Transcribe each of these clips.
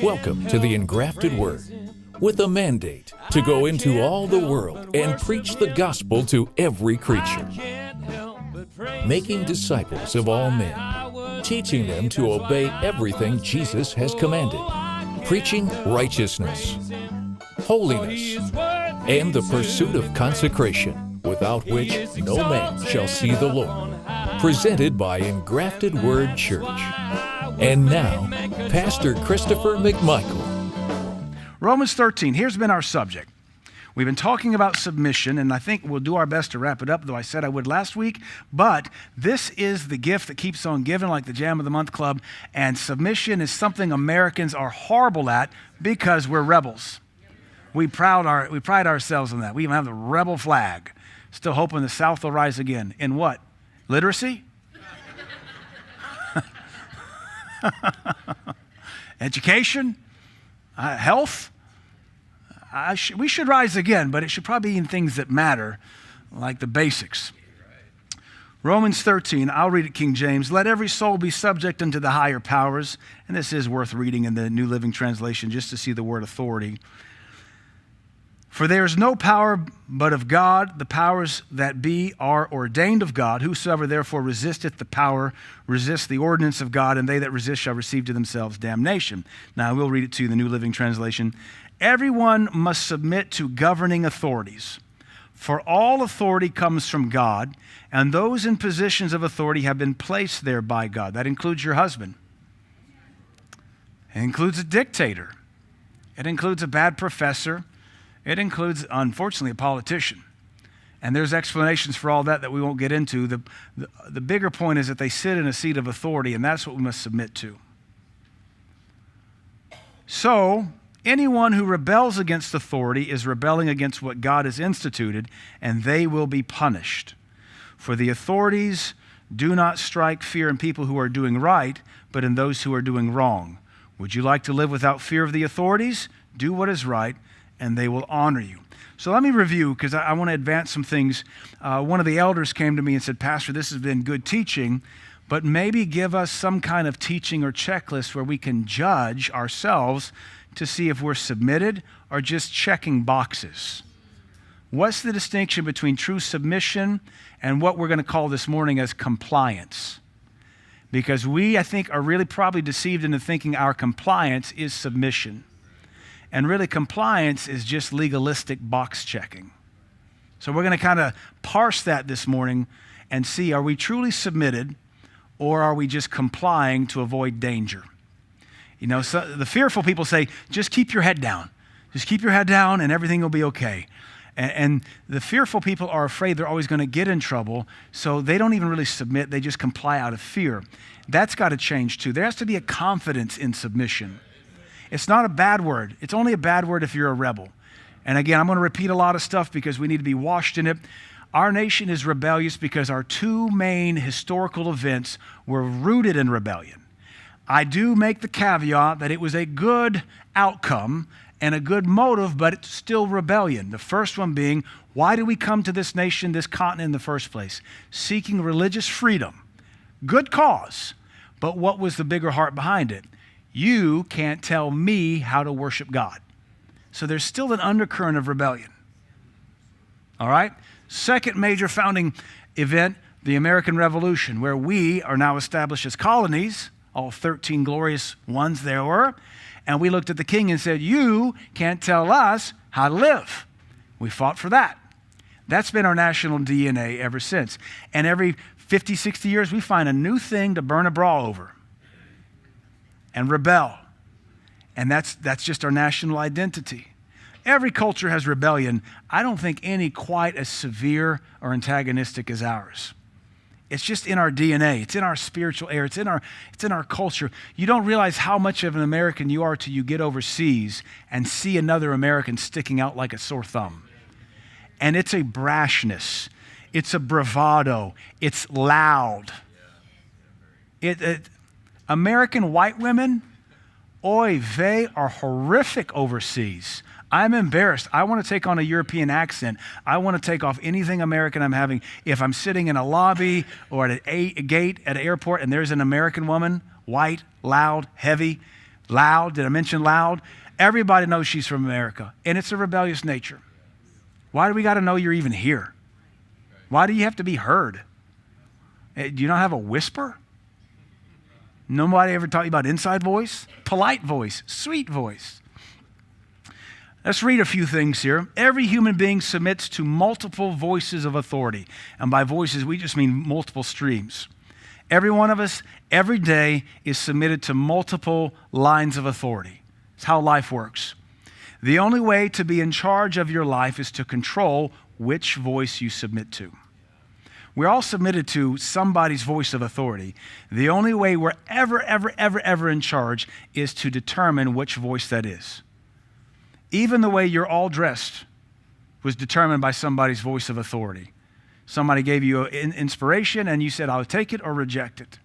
Welcome to the Engrafted Word, with a mandate to go into all the world and preach the gospel to every creature, making disciples of all men, teaching them to obey everything Jesus has commanded, preaching righteousness, holiness, and the pursuit of consecration, without which no man shall see the Lord. Presented by Engrafted Word Church. And now, Pastor Christopher McMichael. Romans 13, here's been our subject. We've been talking about submission, and I think we'll do our best to wrap it up, though I said I would last week. But this is the gift that keeps on giving, like the Jam of the Month Club. And submission is something Americans are horrible at because we're rebels. We pride ourselves on that. We even have the rebel flag. Still hoping the South will rise again. In what? Literacy? Education? Health? We should rise again, but it should probably be in things that matter, like the basics. Romans 13, I'll read it King James. Let every soul be subject unto the higher powers. And this is worth reading in the New Living Translation just to see the word authority. For there is no power but of God. The powers that be are ordained of God. Whosoever therefore resisteth the power resists the ordinance of God, and they that resist shall receive to themselves damnation. Now I will read it to you, the New Living Translation. Everyone must submit to governing authorities. For all authority comes from God, and those in positions of authority have been placed there by God. That includes your husband. It includes a dictator. It includes a bad professor. It includes, unfortunately, a politician. And there's explanations for all that we won't get into. The bigger point is that they sit in a seat of authority, and that's what we must submit to. So, anyone who rebels against authority is rebelling against what God has instituted, and they will be punished. For the authorities do not strike fear in people who are doing right, but in those who are doing wrong. Would you like to live without fear of the authorities? Do what is right, and they will honor you. So let me review, because I want to advance some things. One of the elders came to me and said, Pastor, this has been good teaching, but maybe give us some kind of teaching or checklist where we can judge ourselves to see if we're submitted or just checking boxes. What's the distinction between true submission and what we're going to call this morning as compliance? Because we, I think, are really probably deceived into thinking our compliance is submission. And really, compliance is just legalistic box checking. So we're going to kind of parse that this morning and see, are we truly submitted or are we just complying to avoid danger? You know, so the fearful people say, just keep your head down. Just keep your head down and everything will be okay. And the fearful people are afraid they're always going to get in trouble, so they don't even really submit. They just comply out of fear. That's got to change too. There has to be a confidence in submission. It's not a bad word. It's only a bad word if you're a rebel. And again, I'm going to repeat a lot of stuff because we need to be washed in it. Our nation is rebellious because our two main historical events were rooted in rebellion. I do make the caveat that it was a good outcome and a good motive, but it's still rebellion. The first one being, why did we come to this nation, this continent in the first place? Seeking religious freedom. Good cause. But what was the bigger heart behind it? You can't tell me how to worship God. So there's still an undercurrent of rebellion. All right? Second major founding event, the American Revolution, where we are now established as colonies, all 13 glorious ones there were, and we looked at the king and said, you can't tell us how to live. We fought for that. That's been our national DNA ever since. And every 50, 60 years, we find a new thing to burn a bra over and rebel. And that's just our national identity. Every culture has rebellion. I don't think any quite as severe or antagonistic as ours. It's just in our DNA. It's in our spiritual air. It's in our culture. You don't realize how much of an American you are till you get overseas and see another American sticking out like a sore thumb. And it's a brashness. It's a bravado. It's loud. American white women, oy vey, are horrific overseas. I'm embarrassed. I want to take on a European accent. I want to take off anything American I'm having. If I'm sitting in a lobby or at a gate at an airport and there's an American woman, white, loud, heavy, Loud, did I mention Loud? Everybody knows she's from America, and it's a rebellious nature. Why do we got to know you're even here? Why do you have to be heard? Do you not have a whisper? Nobody ever taught you about inside voice? Polite voice, sweet voice. Let's read a few things here. Every human being submits to multiple voices of authority. And by voices, we just mean multiple streams. Every one of us, every day, is submitted to multiple lines of authority. It's how life works. The only way to be in charge of your life is to control which voice you submit to. We're all submitted to somebody's voice of authority. The only way we're ever in charge is to determine which voice that is. Even the way you're all dressed was determined by somebody's voice of authority. Somebody gave you an inspiration and you said, I'll take it or reject it.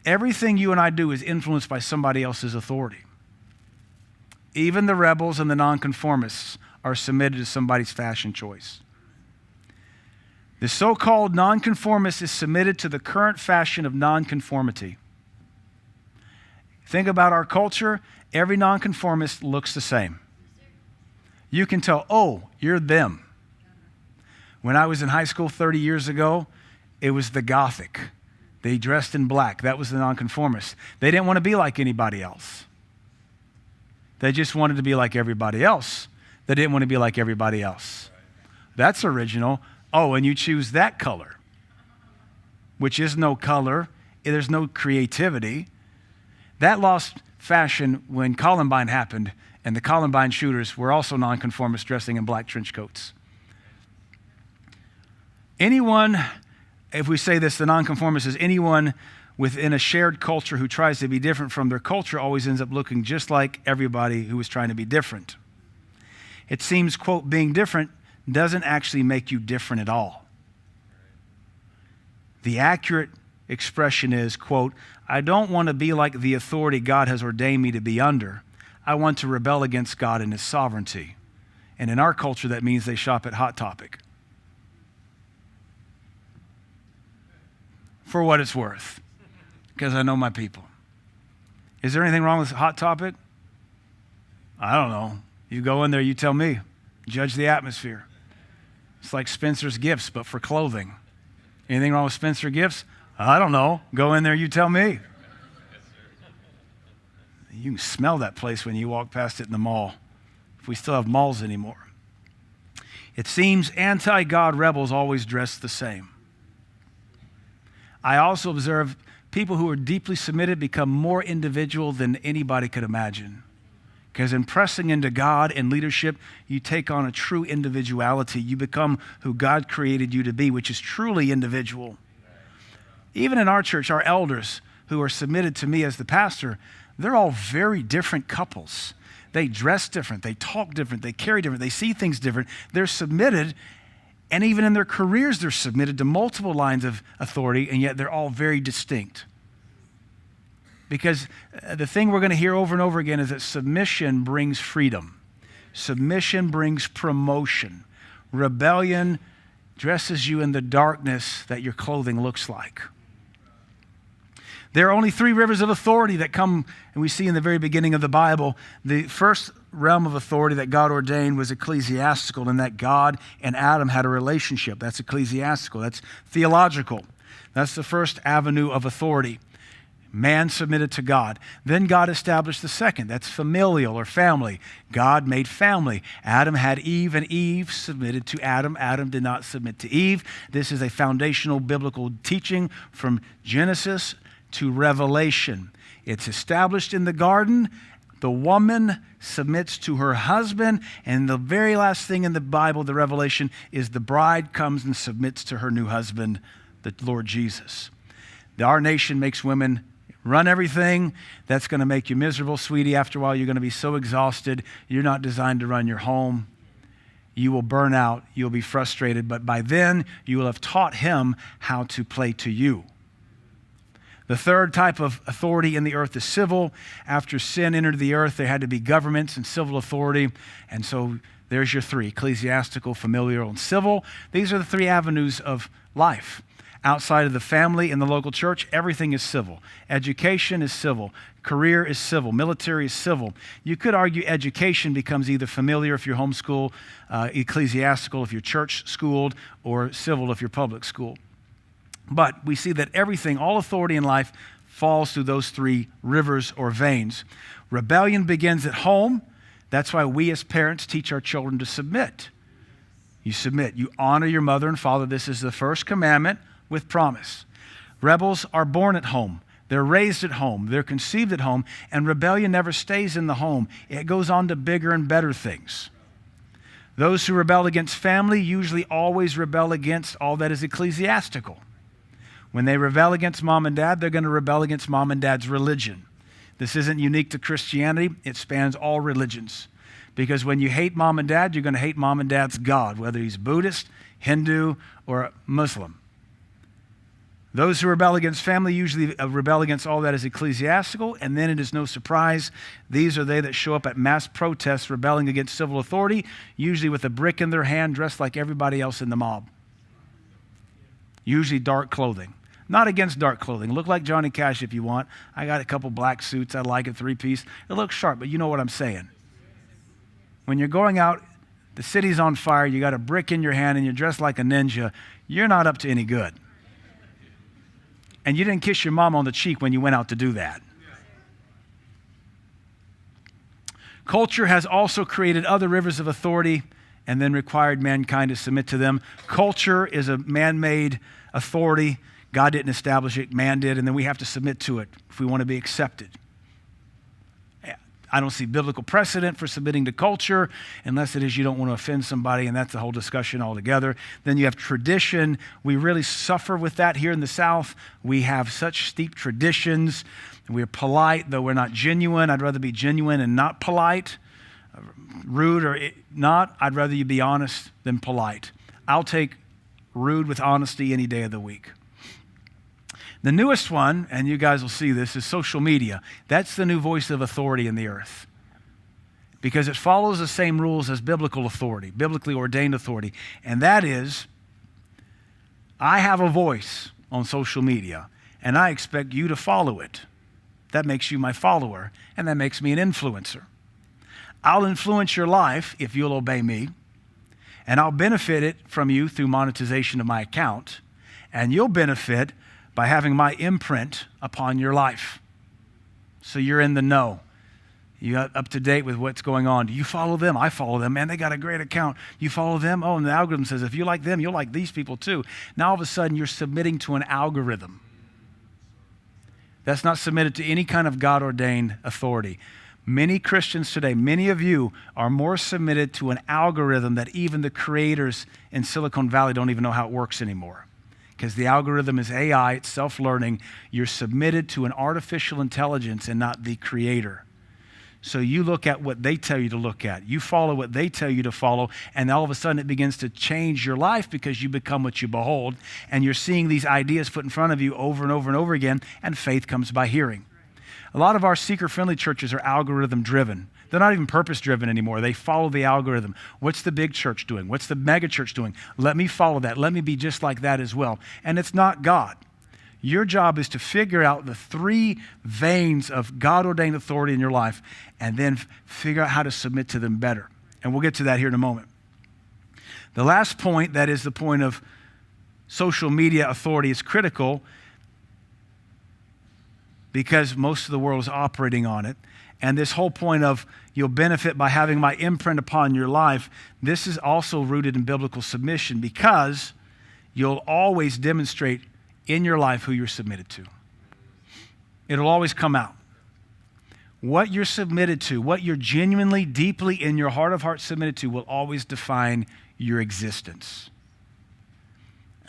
Everything you and I do is influenced by somebody else's authority. Even the rebels and the nonconformists are submitted to somebody's fashion choice. The so-called nonconformist is submitted to the current fashion of nonconformity. Think about our culture. Every nonconformist looks the same. You can tell, oh, you're them. When I was in high school 30 years ago, it was the Gothic. They dressed in black. That was the nonconformist. They didn't want to be like anybody else. They just wanted to be like everybody else. They didn't want to be like everybody else. That's original. Oh, and you choose that color, which is no color. There's no creativity. That lost fashion when Columbine happened, and the Columbine shooters were also nonconformists dressing in black trench coats. Anyone, if we say this, the nonconformist is anyone within a shared culture who tries to be different from their culture always ends up looking just like everybody who is trying to be different. It seems, quote, being different doesn't actually make you different at all. The accurate expression is, quote, I don't want to be like the authority God has ordained me to be under. I want to rebel against God and his sovereignty. And in our culture, that means they shop at Hot Topic. For what it's worth, because I know my people. Is there anything wrong with Hot Topic? I don't know. You go in there, you tell me. Judge the atmosphere. It's like Spencer's Gifts, but for clothing. Anything wrong with Spencer Gifts? I don't know. Go in there, you tell me. You can smell that place when you walk past it in the mall, if we still have malls anymore. It seems anti-God rebels always dress the same. I also observe people who are deeply submitted become more individual than anybody could imagine. Because in pressing into God and leadership, you take on a true individuality. You become who God created you to be, which is truly individual. Even in our church, our elders who are submitted to me as the pastor, they're all very different couples. They dress different, they talk different, they carry different, they see things different. They're submitted, and even in their careers, they're submitted to multiple lines of authority, and yet they're all very distinct. Because the thing we're going to hear over and over again is that submission brings freedom. Submission brings promotion. Rebellion dresses you in the darkness that your clothing looks like. There are only 3 rivers of authority that come, and we see in the very beginning of the Bible. The first realm of authority that God ordained was ecclesiastical, in that God and Adam had a relationship. That's ecclesiastical. That's theological. That's the first avenue of authority. Man submitted to God. Then God established the second. That's familial or family. God made family. Adam had Eve, and Eve submitted to Adam. Adam did not submit to Eve. This is a foundational biblical teaching from Genesis to Revelation. It's established in the garden. The woman submits to her husband, and the very last thing in the Bible, the Revelation, is the bride comes and submits to her new husband, the Lord Jesus. Our nation makes women run everything. That's going to make you miserable, sweetie. After a while, you're going to be so exhausted. You're not designed to run your home. You will burn out. You'll be frustrated. But by then, you will have taught him how to play to you. The third type of authority in the earth is civil. After sin entered the earth, there had to be governments and civil authority. And so there's your 3, ecclesiastical, familial, and civil. These are the 3 avenues of life. Outside of the family and the local church, everything is civil. Education is civil. Career is civil. Military is civil. You could argue education becomes either familiar if you're homeschool, ecclesiastical if you're church schooled, or civil if you're public school. But we see that everything, all authority in life, falls through those three rivers or veins. Rebellion begins at home. That's why we as parents teach our children to submit. You submit. You honor your mother and father. This is the first commandment with promise. Rebels are born at home. They're raised at home. They're conceived at home. And rebellion never stays in the home. It goes on to bigger and better things. Those who rebel against family usually always rebel against all that is ecclesiastical. When they rebel against mom and dad, they're going to rebel against mom and dad's religion. This isn't unique to Christianity. It spans all religions. Because when you hate mom and dad, you're going to hate mom and dad's God, whether he's Buddhist, Hindu, or Muslim. Those who rebel against family usually rebel against all that is ecclesiastical, and then it is no surprise, these are they that show up at mass protests rebelling against civil authority, usually with a brick in their hand, dressed like everybody else in the mob. Usually dark clothing. Not against dark clothing. Look like Johnny Cash if you want. I got a couple black suits. I like it, 3-piece. It looks sharp, but you know what I'm saying. When you're going out, the city's on fire, you got a brick in your hand, and you're dressed like a ninja, you're not up to any good. And you didn't kiss your mom on the cheek when you went out to do that. Culture has also created other rivers of authority and then required mankind to submit to them. Culture is a man-made authority. God didn't establish it, man did, and then we have to submit to it if we want to be accepted. I don't see biblical precedent for submitting to culture unless it is you don't want to offend somebody, and that's the whole discussion altogether. Then you have tradition. We really suffer with that here in the South. We have such steep traditions. We're polite, though we're not genuine. I'd rather be genuine and not polite. Rude or not, I'd rather you be honest than polite. I'll take rude with honesty any day of the week. The newest one, and you guys will see this, is social media. That's the new voice of authority in the earth because it follows the same rules as biblical authority, biblically ordained authority. And that is, I have a voice on social media, and I expect you to follow it. That makes you my follower, and that makes me an influencer. I'll influence your life if you'll obey me, and I'll benefit it from you through monetization of my account, and you'll benefit by having my imprint upon your life. So you're in the know. You're up to date with what's going on. Do you follow them? I follow them. Man, they got a great account. You follow them? Oh, and the algorithm says, if you like them, you'll like these people too. Now all of a sudden you're submitting to an algorithm. That's not submitted to any kind of God-ordained authority. Many Christians today, many of you are more submitted to an algorithm that even the creators in Silicon Valley don't even know how it works anymore. Because the algorithm is AI, it's self-learning. You're submitted to an artificial intelligence and not the creator. So you look at what they tell you to look at. You follow what they tell you to follow, and all of a sudden it begins to change your life because you become what you behold, and you're seeing these ideas put in front of you over and over and over again, and faith comes by hearing. A lot of our seeker-friendly churches are algorithm-driven. They're not even purpose-driven anymore. They follow the algorithm. What's the big church doing? What's the mega church doing? Let me follow that. Let me be just like that as well. And it's not God. Your job is to figure out the three veins of God-ordained authority in your life and then figure out how to submit to them better. And we'll get to that here in a moment. The last point, that is the point of social media authority, is critical because most of the world is operating on it. And this whole point of you'll benefit by having my imprint upon your life, this is also rooted in biblical submission because you'll always demonstrate in your life who you're submitted to. It'll always come out. What you're submitted to, what you're genuinely, deeply in your heart of hearts submitted to will always define your existence.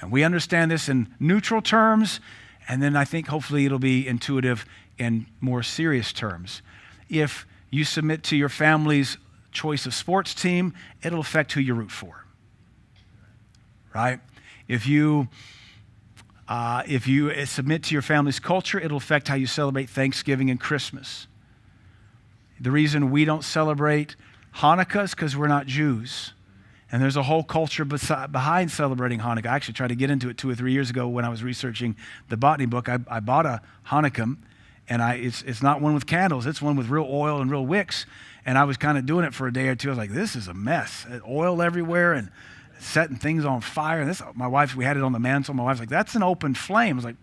And we understand this in neutral terms, and then I think hopefully it'll be intuitive in more serious terms. If you submit to your family's choice of sports team, it'll affect who you root for, right? If you submit to your family's culture, it'll affect how you celebrate Thanksgiving and Christmas. The reason we don't celebrate Hanukkah is because we're not Jews. And there's a whole culture behind celebrating Hanukkah. I actually tried to get into it 2 or 3 years ago when I was researching the botany book. I bought a Hanukkah, and it's not one with candles. It's one with real oil and real wicks. And I was kind of doing it for a day or two. I was like, this is a mess. Oil everywhere and setting things on fire. And my wife, we had it on the mantle. My wife's like, that's an open flame. I was like,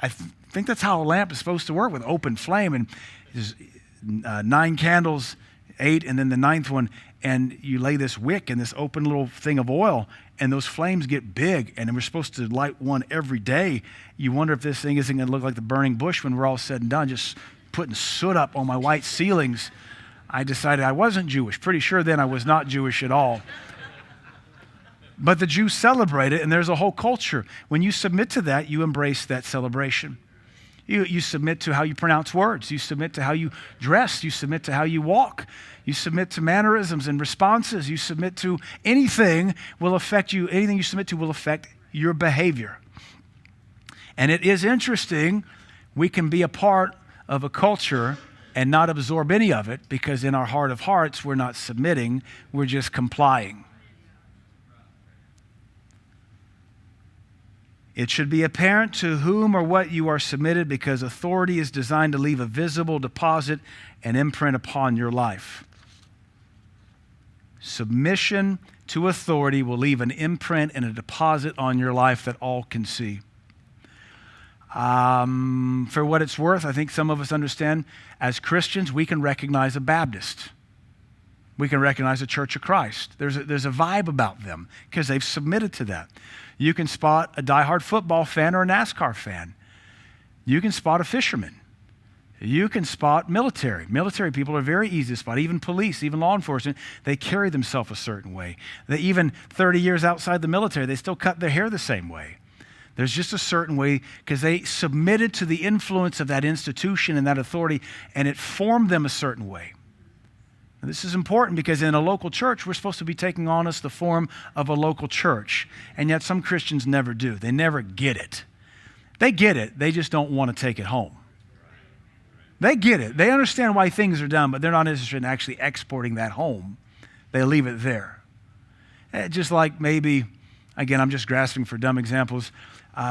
I think that's how a lamp is supposed to work, with open flame. And there's 9 candles, 8, and then the 9th one. And you lay this wick in this open little thing of oil, and those flames get big, and we're supposed to light one every day. You wonder if this thing isn't going to look like the burning bush when we're all said and done, just putting soot up on my white ceilings. I decided I wasn't Jewish. Pretty sure then I was not Jewish at all. But the Jews celebrate it, and there's a whole culture. When you submit to that, you embrace that celebration. You submit to how you pronounce words. You submit to how you dress. You submit to how you walk. You submit to mannerisms and responses. You submit to anything will affect you. Anything you submit to will affect your behavior. And it is interesting, we can be a part of a culture and not absorb any of it, because in our heart of hearts, we're not submitting, we're just complying. It should be apparent to whom or what you are submitted, because authority is designed to leave a visible deposit and imprint upon your life. Submission to authority will leave an imprint and a deposit on your life that all can see. For what it's worth, I think some of us understand, as Christians, we can recognize a Baptist. We can recognize a Church of Christ. There's a vibe about them because they've submitted to that. You can spot a diehard football fan or a NASCAR fan. You can spot a fisherman. You can spot military. Military people are very easy to spot. Even police, even law enforcement, they carry themselves a certain way. They, even 30 years outside the military, they still cut their hair the same way. There's just a certain way, because they submitted to the influence of that institution and that authority, and it formed them a certain way. Now, this is important because in a local church, we're supposed to be taking on us the form of a local church, and yet some Christians never do. They never get it. They get it, they just don't want to take it home. They get it. They understand why things are done, but they're not interested in actually exporting that home. They leave it there. Just like maybe, again, I'm just grasping for dumb examples.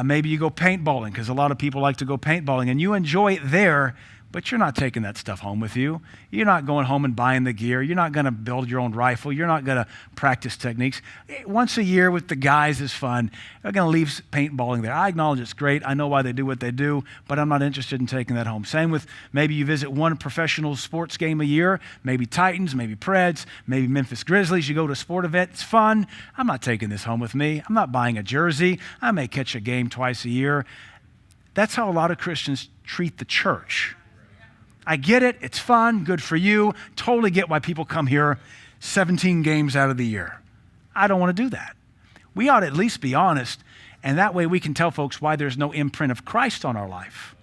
Maybe you go paintballing, because a lot of people like to go paintballing, and you enjoy it there, but you're not taking that stuff home with you. You're not going home and buying the gear. You're not going to build your own rifle. You're not going to practice techniques. Once a year with the guys is fun. I'm going to leave paintballing there. I acknowledge it's great. I know why they do what they do, but I'm not interested in taking that home. Same with maybe you visit one professional sports game a year, maybe Titans, maybe Preds, maybe Memphis Grizzlies. You go to a sport event. It's fun. I'm not taking this home with me. I'm not buying a jersey. I may catch a game twice a year. That's how a lot of Christians treat the church. I get it. It's fun. Good for you. Totally get why people come here 17 games out of the year. I don't want to do that. We ought to at least be honest, and that way we can tell folks why there's no imprint of Christ on our life,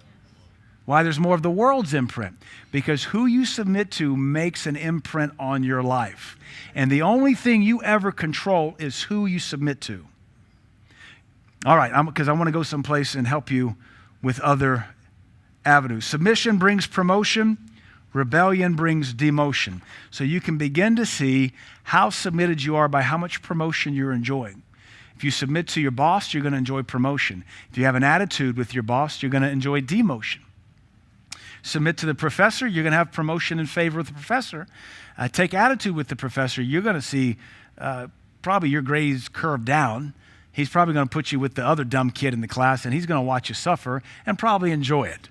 why there's more of the world's imprint, because who you submit to makes an imprint on your life. And the only thing you ever control is who you submit to. All right, because I want to go someplace and help you with other avenues. Submission brings promotion. Rebellion brings demotion. So you can begin to see how submitted you are by how much promotion you're enjoying. If you submit to your boss, you're going to enjoy promotion. If you have an attitude with your boss, you're going to enjoy demotion. Submit to the professor, you're going to have promotion in favor of the professor. Take attitude with the professor, you're going to see probably your grades curve down. He's probably going to put you with the other dumb kid in the class, and he's going to watch you suffer and probably enjoy it.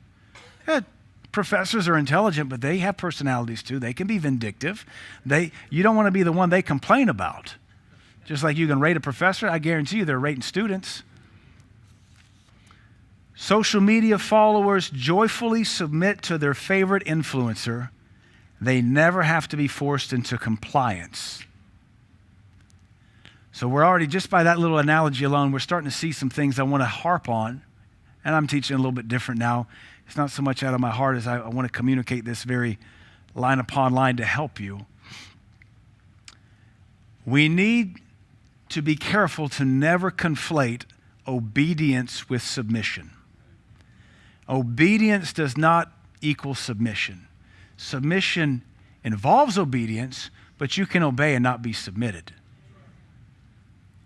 Professors are intelligent, but they have personalities too. They can be vindictive. You don't want to be the one they complain about. Just like you can rate a professor, I guarantee you they're rating students. Social media followers joyfully submit to their favorite influencer. They never have to be forced into compliance. So we're already, just by that little analogy alone, we're starting to see some things I want to harp on. And I'm teaching a little bit different now. It's not so much out of my heart as I want to communicate this very line upon line to help you. We need to be careful to never conflate obedience with submission. Obedience does not equal submission. Submission involves obedience, but you can obey and not be submitted.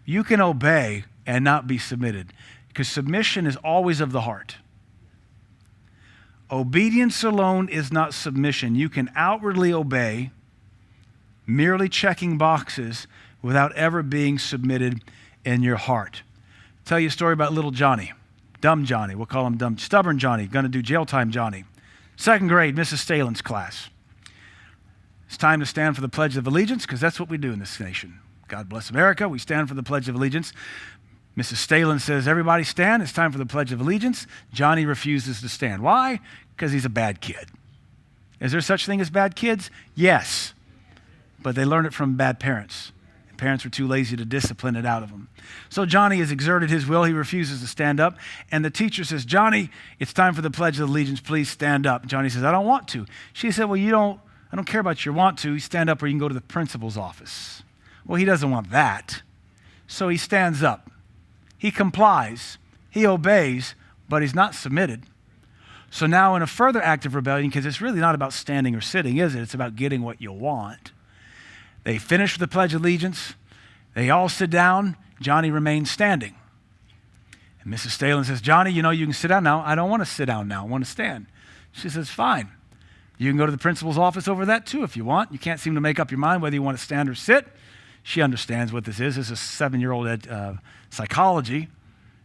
You can obey and not be submitted, because submission is always of the heart. Obedience alone is not submission. You can outwardly obey, merely checking boxes without ever being submitted in your heart. I'll tell you a story about little Johnny, dumb Johnny. We'll call him dumb, stubborn Johnny, going to do jail time Johnny. 2nd grade, Mrs. Stalin's class. It's time to stand for the Pledge of Allegiance, because that's what we do in this nation. God bless America. We stand for the Pledge of Allegiance. Mrs. Stalin says, everybody stand. It's time for the Pledge of Allegiance. Johnny refuses to stand. Why? Because he's a bad kid. Is there such thing as bad kids? Yes. But they learn it from bad parents. Parents were too lazy to discipline it out of them. So Johnny has exerted his will. He refuses to stand up. And the teacher says, Johnny, it's time for the Pledge of Allegiance. Please stand up. Johnny says, I don't want to. She said, well, I don't care about your want to. You stand up or you can go to the principal's office. Well, he doesn't want that. So he stands up. He complies. He obeys, but he's not submitted. So now in a further act of rebellion, because it's really not about standing or sitting, is it? It's about getting what you want. They finish the Pledge of Allegiance. They all sit down. Johnny remains standing. And Mrs. Stalin says, Johnny, you can sit down now. I don't want to sit down now. I want to stand. She says, fine. You can go to the principal's office over that too if you want. You can't seem to make up your mind whether you want to stand or sit. She understands what this is. This is 7-year-old psychology.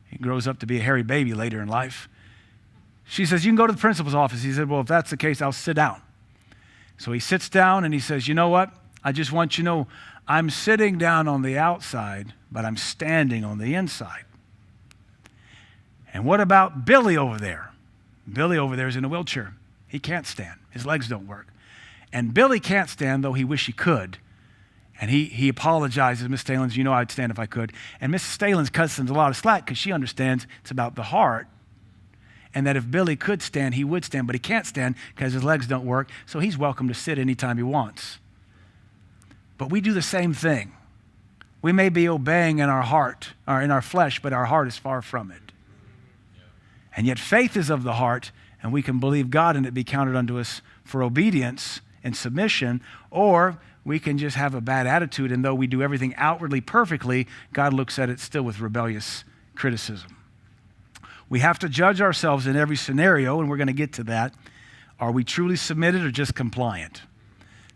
He grows up to be a hairy baby later in life. She says, you can go to the principal's office. He said, well, if that's the case, I'll sit down. So he sits down and he says, you know what? I just want you to know I'm sitting down on the outside, but I'm standing on the inside. And what about Billy over there? Billy over there is in a wheelchair. He can't stand. His legs don't work. And Billy can't stand, though he wish he could. And he apologizes. Miss Stalins, I'd stand if I could. And Mrs. Stalins cuts him a lot of slack because she understands it's about the heart. And that if Billy could stand, he would stand. But he can't stand because his legs don't work. So he's welcome to sit anytime he wants. But we do the same thing. We may be obeying in our heart, or in our flesh, but our heart is far from it. And yet faith is of the heart, and we can believe God and it be counted unto us for obedience and submission, or we can just have a bad attitude, and though we do everything outwardly perfectly, God looks at it still with rebellious criticism. We have to judge ourselves in every scenario, and we're going to get to that. Are we truly submitted or just compliant?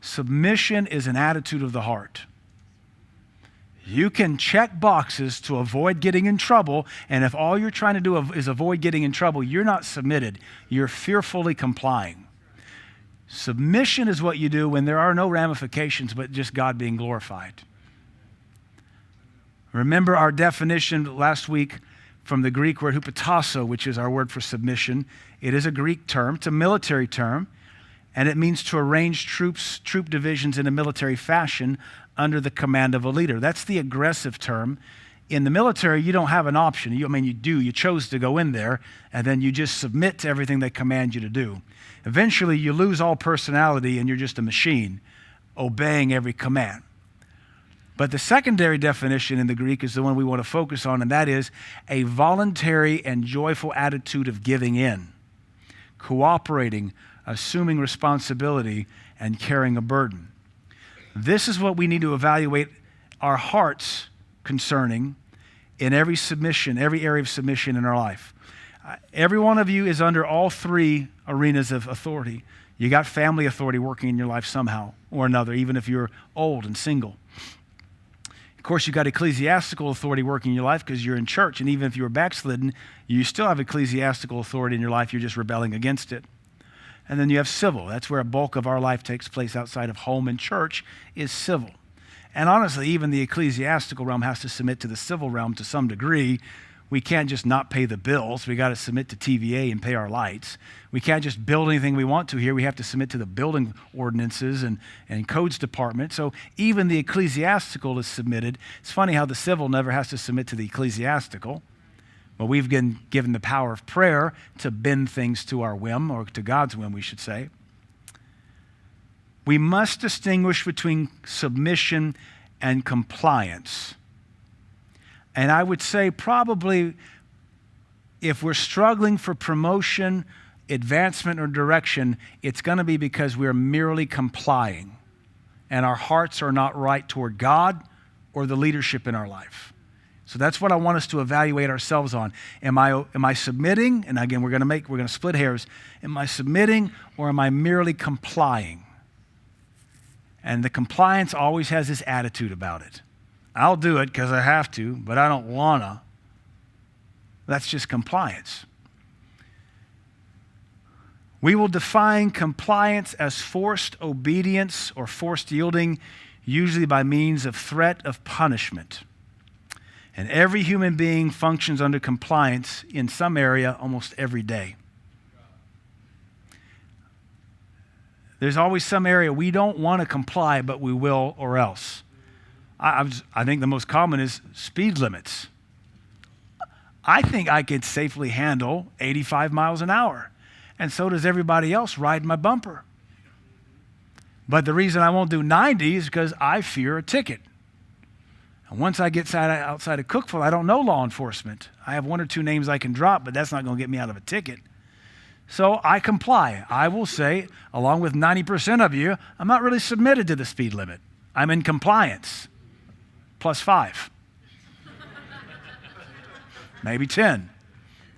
Submission is an attitude of the heart. You can check boxes to avoid getting in trouble, and if all you're trying to do is avoid getting in trouble, you're not submitted. You're fearfully complying. Submission is what you do when there are no ramifications but just God being glorified. Remember our definition last week from the Greek word hupotasso, which is our word for submission. It is a Greek term. It's a military term. And it means to arrange troop divisions in a military fashion under the command of a leader. That's the aggressive term. In the military, you don't have an option. You do. You chose to go in there, and then you just submit to everything they command you to do. Eventually, you lose all personality, and you're just a machine, obeying every command. But the secondary definition in the Greek is the one we want to focus on, and that is a voluntary and joyful attitude of giving in, cooperating, assuming responsibility, and carrying a burden. This is what we need to evaluate our hearts concerning in every submission, every area of submission in our life. Every one of you is under all three arenas of authority. You got family authority working in your life somehow or another, even if you're old and single. Of course, you've got ecclesiastical authority working in your life because you're in church, and even if you were backslidden, you still have ecclesiastical authority in your life. You're just rebelling against it. And then you have civil. That's where a bulk of our life takes place outside of home and church is civil. And honestly, even the ecclesiastical realm has to submit to the civil realm to some degree. We can't just not pay the bills. We got to submit to TVA and pay our lights. We can't just build anything we want to here. We have to submit to the building ordinances and codes department. So even the ecclesiastical is submitted. It's funny how the civil never has to submit to the ecclesiastical. Well, we've been given the power of prayer to bend things to our whim, or to God's whim, we should say. We must distinguish between submission and compliance. And I would say probably if we're struggling for promotion, advancement, or direction, it's going to be because we're merely complying and our hearts are not right toward God or the leadership in our life. So that's what I want us to evaluate ourselves on. Am I submitting? And again, we're going to split hairs. Am I submitting or am I merely complying? And the compliance always has this attitude about it. I'll do it because I have to, but I don't wanna. That's just compliance. We will define compliance as forced obedience or forced yielding, usually by means of threat of punishment. And every human being functions under compliance in some area almost every day. There's always some area we don't want to comply, but we will or else. I think the most common is speed limits. I think I could safely handle 85 miles an hour, and so does everybody else riding my bumper. But the reason I won't do 90 is because I fear a ticket. And once I get outside of Cookeville, I don't know law enforcement. I have one or two names I can drop, but that's not going to get me out of a ticket. So I comply. I will say, along with 90% of you, I'm not really submitted to the speed limit. I'm in compliance. +5. Maybe 10.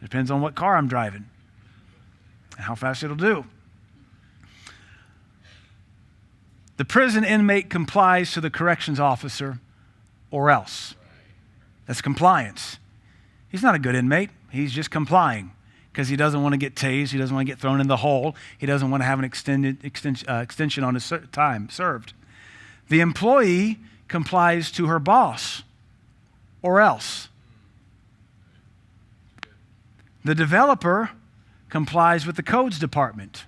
Depends on what car I'm driving and how fast it'll do. The prison inmate complies to the corrections officer or else. That's compliance. He's not a good inmate. He's just complying because he doesn't want to get tased. He doesn't want to get thrown in the hole. He doesn't want to have an extension on his time served. The employee complies to her boss or else. The developer complies with the codes department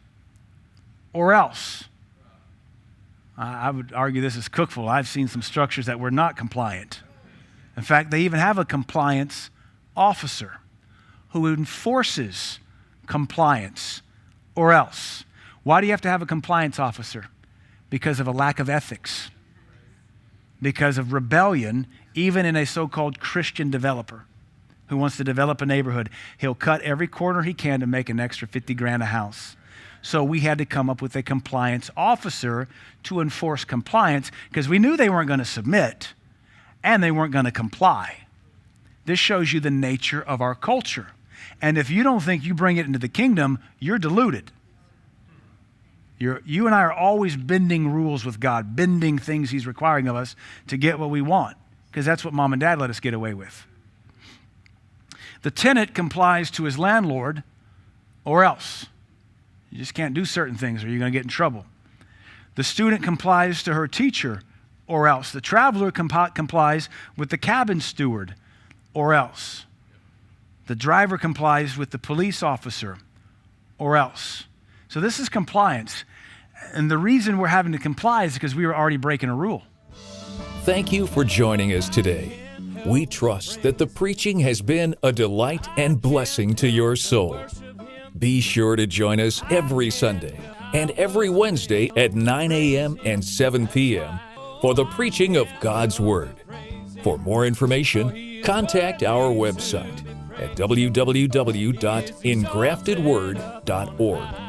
or else. I would argue this is Cookeville. I've seen some structures that were not compliant. In fact, they even have a compliance officer who enforces compliance or else. Why do you have to have a compliance officer? Because of a lack of ethics. Because of rebellion, even in a so-called Christian developer who wants to develop a neighborhood. He'll cut every corner he can to make an extra 50 grand a house. So we had to come up with a compliance officer to enforce compliance because we knew they weren't going to submit and they weren't going to comply. This shows you the nature of our culture. And if you don't think you bring it into the kingdom, you're deluded. You and I are always bending rules with God, bending things he's requiring of us to get what we want, because that's what mom and dad let us get away with. The tenant complies to his landlord or else. You just can't do certain things or you're going to get in trouble. The student complies to her teacher or else. The traveler complies with the cabin steward or else. The driver complies with the police officer or else. So this is compliance. And the reason we're having to comply is because we were already breaking a rule. Thank you for joining us today. We trust that the preaching has been a delight and blessing to your soul. Be sure to join us every Sunday and every Wednesday at 9 a.m. and 7 p.m. for the preaching of God's Word. For more information, contact our website at www.engraftedword.org.